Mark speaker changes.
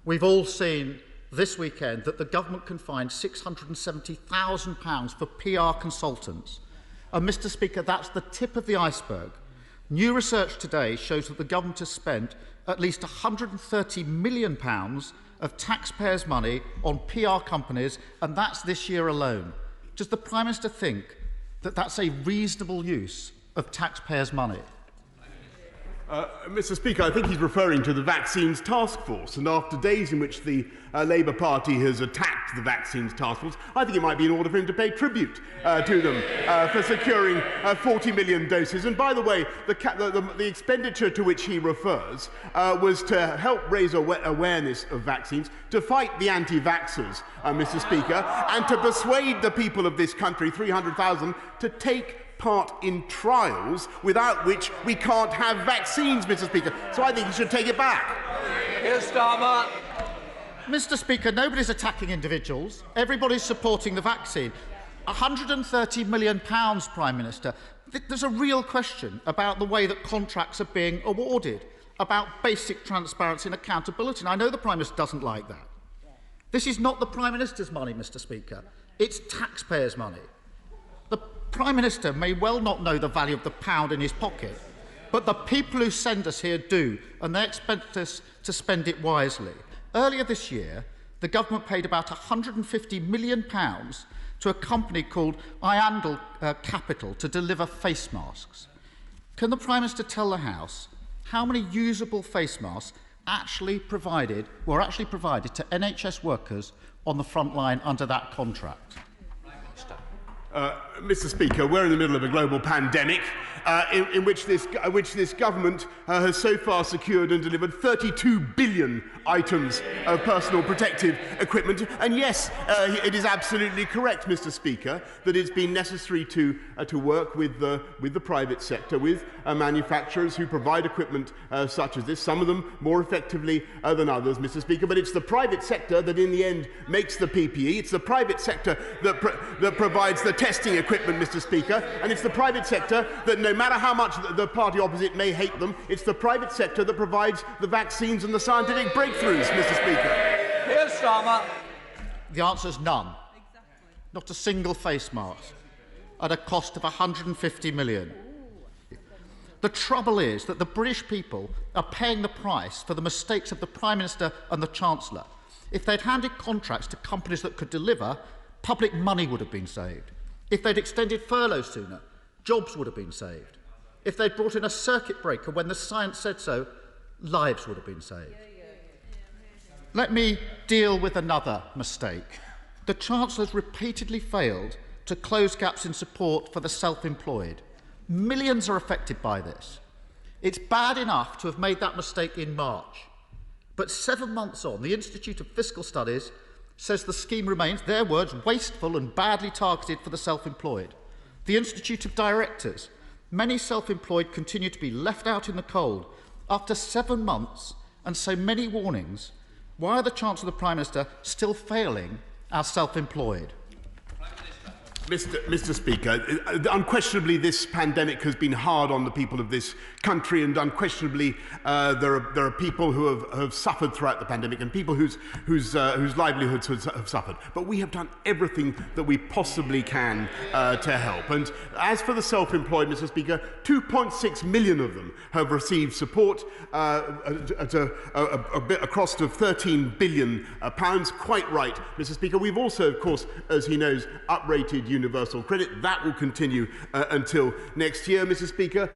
Speaker 1: We've all seen this weekend that the government can find £670,000 for PR consultants. And, Mr. Speaker, that's the tip of the iceberg. New research today shows that the government has spent at least £130 million of taxpayers' money on PR companies, and that's this year alone. Does the Prime Minister think that that's a reasonable use of taxpayers' money?
Speaker 2: Mr. Speaker, I think he's referring to the Vaccines Task Force, and after days in which the Labour Party has attacked the Vaccines Task Force, I think it might be in order for him to pay tribute to them for securing 40 million doses. And by the way, the expenditure to which he refers was to help raise awareness of vaccines, to fight the anti-vaxxers, Mr. Speaker, and to persuade the people of this country, 300,000, to take part in trials without which we can't have vaccines, Mr. Speaker. So I think he should take it back.
Speaker 3: Keir Starmer.
Speaker 1: Mr. Speaker, nobody's attacking individuals. Everybody's supporting the vaccine. £130 million, Prime Minister. There's a real question about the way that contracts are being awarded, about basic transparency and accountability. And I know the Prime Minister doesn't like that. This is not the Prime Minister's money, Mr. Speaker. It's taxpayers' money. The Prime Minister may well not know the value of the pound in his pocket, but the people who send us here do, and they expect us to spend it wisely. Earlier this year, the government paid about £150 million to a company called Iandel Capital to deliver face masks. Can the Prime Minister tell the House how many usable face masks were actually provided to NHS workers on the front line under that contract?
Speaker 2: Mr. Speaker, we're in the middle of a global pandemic in which this government has so far secured and delivered 32 billion items of personal protective equipment. And yes, it is absolutely correct, Mr. Speaker, that it's been necessary to work with the private sector, with manufacturers who provide equipment such as this, some of them more effectively than others, Mr. Speaker. But it's the private sector that in the end makes the PPE. It's the private sector that provides the testing equipment, Mr. Speaker, and it's the private sector that, no matter how much the party opposite may hate them, it's the private sector that provides the vaccines and the scientific breakthroughs, Mr. Speaker.
Speaker 3: Keir Starmer.
Speaker 1: The answer is none. Not a single face mask at a cost of £150 million. The trouble is that the British people are paying the price for the mistakes of the Prime Minister and the Chancellor. If they'd handed contracts to companies that could deliver, public money would have been saved. If they'd extended furlough sooner, jobs would have been saved. If they'd brought in a circuit breaker when the science said so, lives would have been saved. Let me deal with another mistake. The Chancellor's repeatedly failed to close gaps in support for the self-employed. Millions are affected by this. It's bad enough to have made that mistake in March. But 7 months on, the Institute of Fiscal Studies says the scheme remains, their words, wasteful and badly targeted for the self-employed. The Institute of Directors, many self-employed continue to be left out in the cold. After 7 months and so many warnings, why are the Chancellor and the Prime Minister still failing our self-employed?
Speaker 2: Mr. Speaker, unquestionably this pandemic has been hard on the people of this country, and unquestionably there are people who have suffered throughout the pandemic and people whose livelihoods have suffered. But we have done everything that we possibly can to help. And as for the self-employed, Mr. Speaker, 2.6 million of them have received support at a cost of £13 billion. Quite right, Mr. Speaker. We've also, of course, as he knows, uprated universal credit. That will continue until next year, Mr. Speaker.